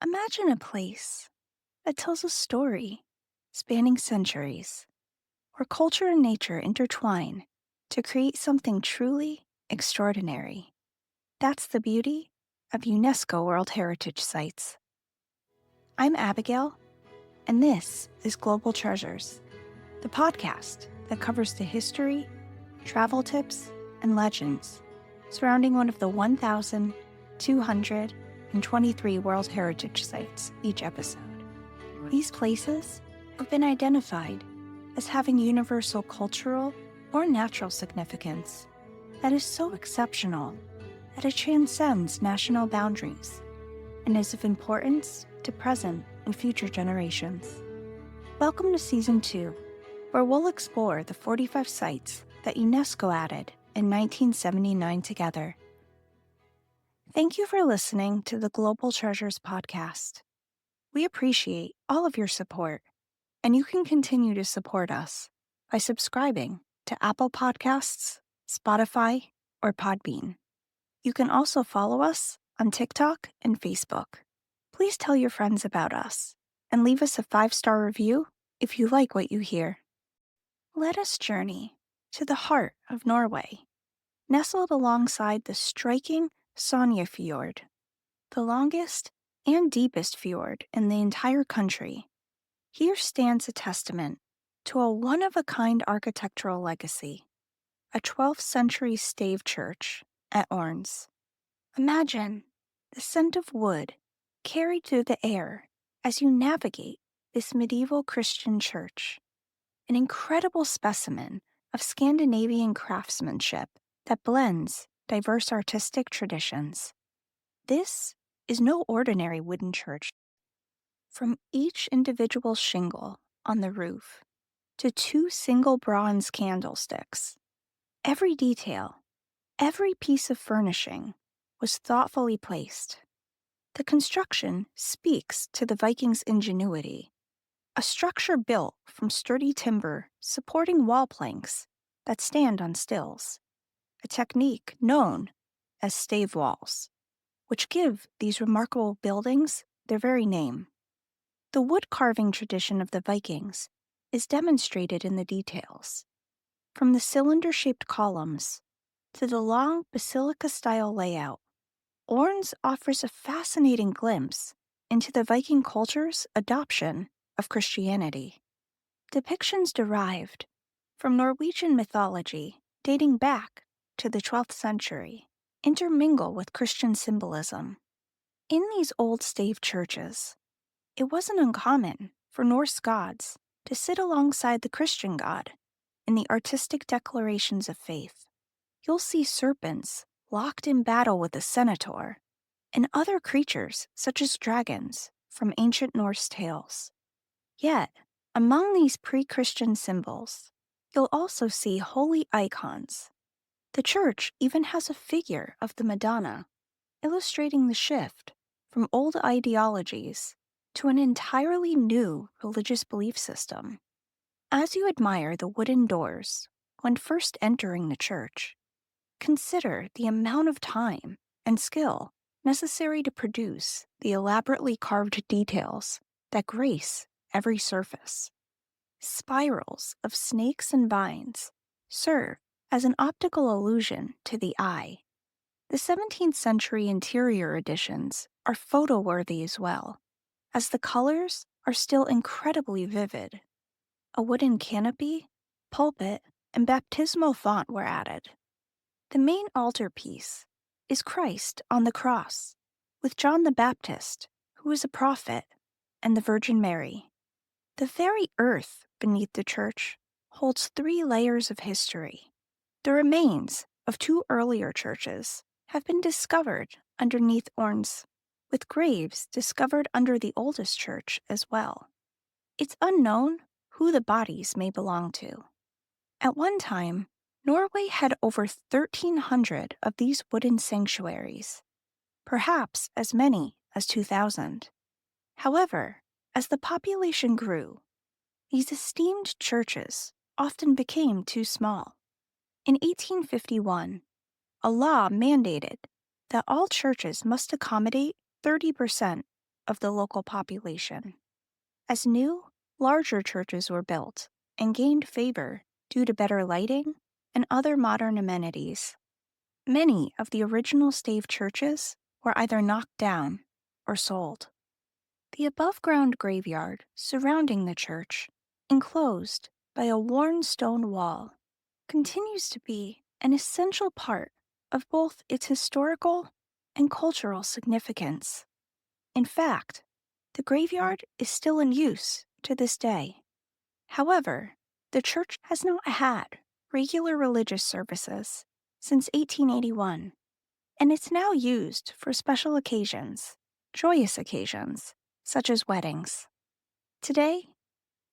Imagine a place that tells a story spanning centuries, where culture and nature intertwine to create something truly extraordinary. That's the beauty of UNESCO World Heritage Sites. I'm Abigail, and this is Global Treasures, the podcast that covers the history, travel tips, and legends surrounding one of the 1,223 World Heritage Sites each episode. These places have been identified as having universal cultural or natural significance that is so exceptional that it transcends national boundaries and is of importance to present and future generations. Welcome to Season 2, where we'll explore the 45 sites that UNESCO added in 1979 together. Thank you for listening to the Global Treasures podcast. We appreciate all of your support, and you can continue to support us by subscribing to Apple Podcasts, Spotify, or Podbean. You can also follow us on TikTok and Facebook. Please tell your friends about us and leave us a 5-star review if you like what you hear. Let us journey to the heart of Norway, nestled alongside the striking Sonja Fjord, the longest and deepest fjord in the entire country. Here stands a testament to a one-of-a-kind architectural legacy, a 12th century stave church at Urnes. Imagine the scent of wood carried through the air as you navigate this medieval Christian church, an incredible specimen of Scandinavian craftsmanship that blends diverse artistic traditions. This is no ordinary wooden church. From each individual shingle on the roof to 2 single bronze candlesticks, every detail, every piece of furnishing was thoughtfully placed. The construction speaks to the Vikings' ingenuity, a structure built from sturdy timber supporting wall planks that stand on stills, a technique known as stave walls, which give these remarkable buildings their very name. The wood carving tradition of the Vikings is demonstrated in the details, from the cylinder-shaped columns to the long basilica-style layout. Urnes offers a fascinating glimpse into the Viking culture's adoption of Christianity. Depictions derived from Norwegian mythology dating back to the 12th century intermingle with Christian symbolism. In these old stave churches, it wasn't uncommon for Norse gods to sit alongside the Christian god in the artistic declarations of faith. You'll see serpents locked in battle with a centaur and other creatures such as dragons from ancient Norse tales. Yet, among these pre-Christian symbols, you'll also see holy icons. The church even has a figure of the Madonna, illustrating the shift from old ideologies to an entirely new religious belief system. As you admire the wooden doors when first entering the church, consider the amount of time and skill necessary to produce the elaborately carved details that grace every surface. Spirals of snakes and vines serve as an optical illusion to the eye. The 17th century interior additions are photo-worthy as well, as the colors are still incredibly vivid. A wooden canopy, pulpit, and baptismal font were added. The main altarpiece is Christ on the cross, with John the Baptist, who is a prophet, and the Virgin Mary. The very earth beneath the church holds 3 layers of history. The remains of 2 earlier churches have been discovered underneath Urnes, with graves discovered under the oldest church as well. It's unknown who the bodies may belong to. At one time, Norway had over 1,300 of these wooden sanctuaries, perhaps as many as 2,000. However, as the population grew, these esteemed churches often became too small. In 1851, a law mandated that all churches must accommodate 30% of the local population. As new, larger churches were built and gained favor due to better lighting and other modern amenities, many of the original stave churches were either knocked down or sold. The above-ground graveyard surrounding the church, enclosed by a worn stone wall, continues to be an essential part of both its historical and cultural significance. In fact, the graveyard is still in use to this day. However, the church has not had regular religious services since 1881, and it's now used for special occasions, joyous occasions, such as weddings. Today,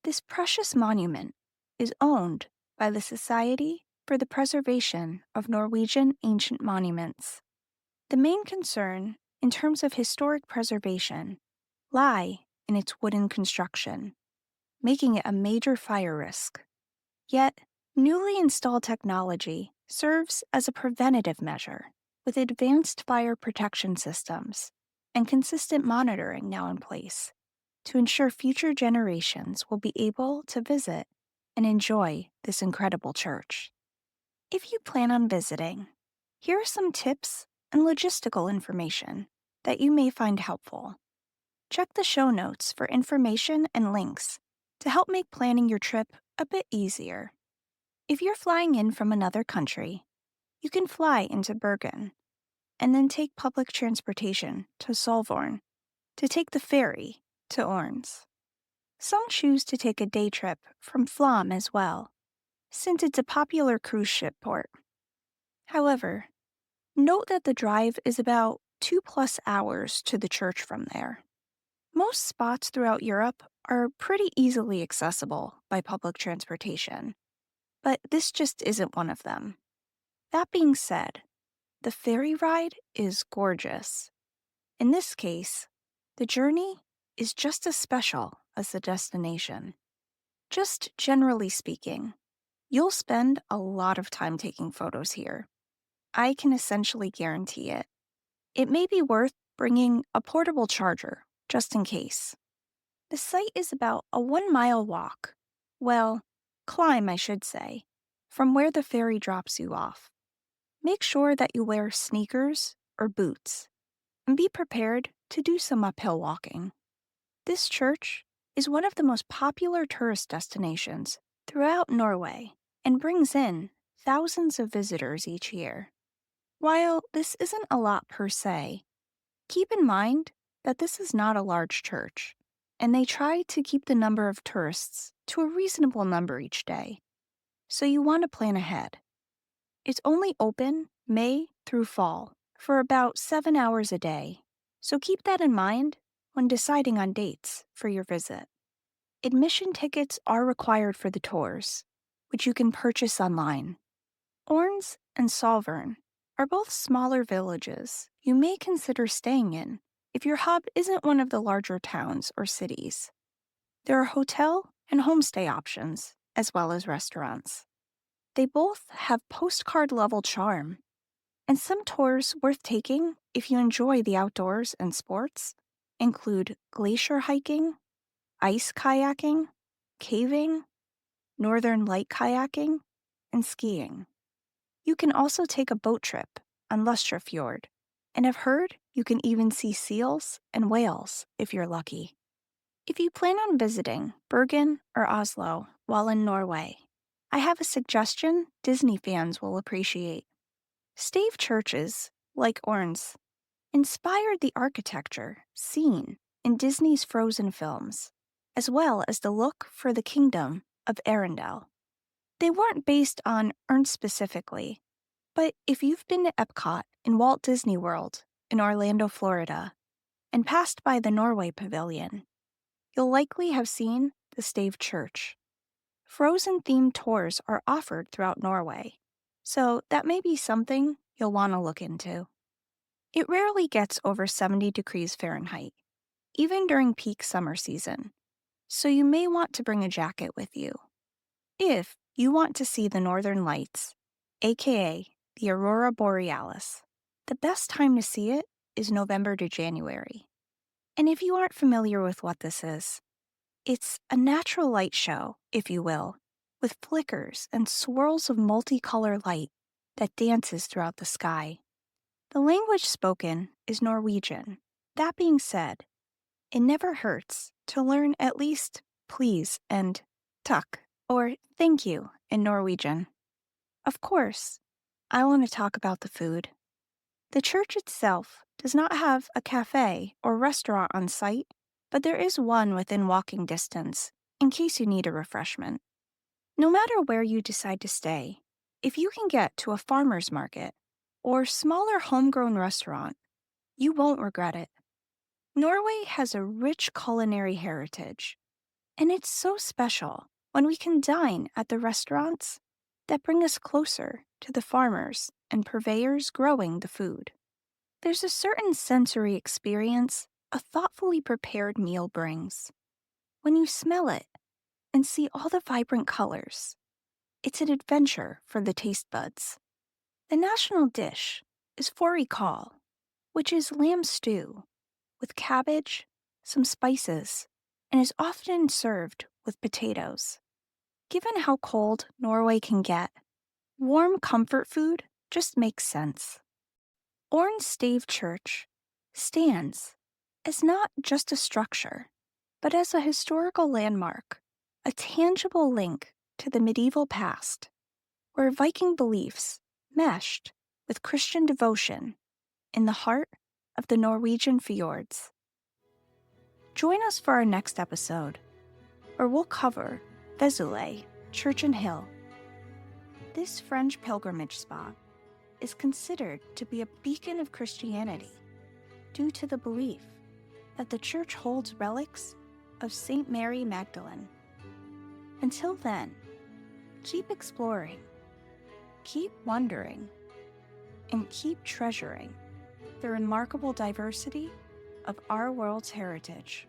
this precious monument is owned by the Society for the Preservation of Norwegian Ancient Monuments. The main concern, in terms of historic preservation, lie in its wooden construction, making it a major fire risk. Yet, newly installed technology serves as a preventative measure, with advanced fire protection systems and consistent monitoring now in place to ensure future generations will be able to visit and enjoy this incredible church. If you plan on visiting, here are some tips and logistical information that you may find helpful. Check the show notes for information and links to help make planning your trip a bit easier. If you're flying in from another country, you can fly into Bergen and then take public transportation to Solvorn to take the ferry to Urnes. Some choose to take a day trip from Flom as well, since it's a popular cruise ship port. However, note that the drive is about 2+ hours to the church from there. Most spots throughout Europe are pretty easily accessible by public transportation, but this just isn't one of them. That being said, the ferry ride is gorgeous. In this case, the journey is just as special as the destination. Just generally speaking, you'll spend a lot of time taking photos here. I can essentially guarantee it. It may be worth bringing a portable charger, just in case. The site is about a 1-mile walk. Well, climb, I should say, from where the ferry drops you off. Make sure that you wear sneakers or boots, and be prepared to do some uphill walking. This church is one of the most popular tourist destinations throughout Norway and brings in thousands of visitors each year. While this isn't a lot per se, keep in mind that this is not a large church, and they try to keep the number of tourists to a reasonable number each day, so you want to plan ahead. It's only open May through fall for about 7 hours a day, so keep that in mind when deciding on dates for your visit. Admission tickets are required for the tours, which you can purchase online. Urnes and Solvorn are both smaller villages you may consider staying in if your hub isn't one of the larger towns or cities. There are hotel and homestay options, as well as restaurants. They both have postcard-level charm, and some tours worth taking if you enjoy the outdoors and sports include glacier hiking, ice kayaking, caving, northern light kayaking, and skiing. You can also take a boat trip on Lustrafjord, and I've heard you can even see seals and whales if you're lucky. If you plan on visiting Bergen or Oslo while in Norway, I have a suggestion Disney fans will appreciate. Stave churches, like Urnes, inspired the architecture seen in Disney's Frozen films, as well as the look for the kingdom of Arendelle. They weren't based on Urnes specifically, but if you've been to Epcot in Walt Disney World in Orlando, Florida, and passed by the Norway Pavilion, you'll likely have seen the Stave Church. Frozen-themed tours are offered throughout Norway, so that may be something you'll want to look into. It rarely gets over 70 degrees Fahrenheit, even during peak summer season, so you may want to bring a jacket with you. If you want to see the northern lights, aka the Aurora Borealis, the best time to see it is November to January. And if you aren't familiar with what this is, it's a natural light show, if you will, with flickers and swirls of multicolor light that dances throughout the sky. The language spoken is Norwegian. That being said, it never hurts to learn at least please and tuck or thank you in Norwegian. Of course, I want to talk about the food. The church itself does not have a cafe or restaurant on site, but there is one within walking distance in case you need a refreshment. No matter where you decide to stay, if you can get to a farmer's market or smaller homegrown restaurant, you won't regret it. Norway has a rich culinary heritage, and it's so special when we can dine at the restaurants that bring us closer to the farmers and purveyors growing the food. There's a certain sensory experience a thoughtfully prepared meal brings. When you smell it and see all the vibrant colors, it's an adventure for the taste buds. The national dish is fårikål, which is lamb stew with cabbage, some spices, and is often served with potatoes. Given how cold Norway can get, warm comfort food just makes sense. Urnes Stave Church stands as not just a structure, but as a historical landmark, a tangible link to the medieval past, where Viking beliefs meshed with Christian devotion in the heart of the Norwegian fjords. Join us for our next episode, where we'll cover Vesulé Church and Hill. This French pilgrimage spot is considered to be a beacon of Christianity due to the belief that the church holds relics of Saint Mary Magdalene. Until then, keep exploring, keep wondering, and keep treasuring the remarkable diversity of our world's heritage.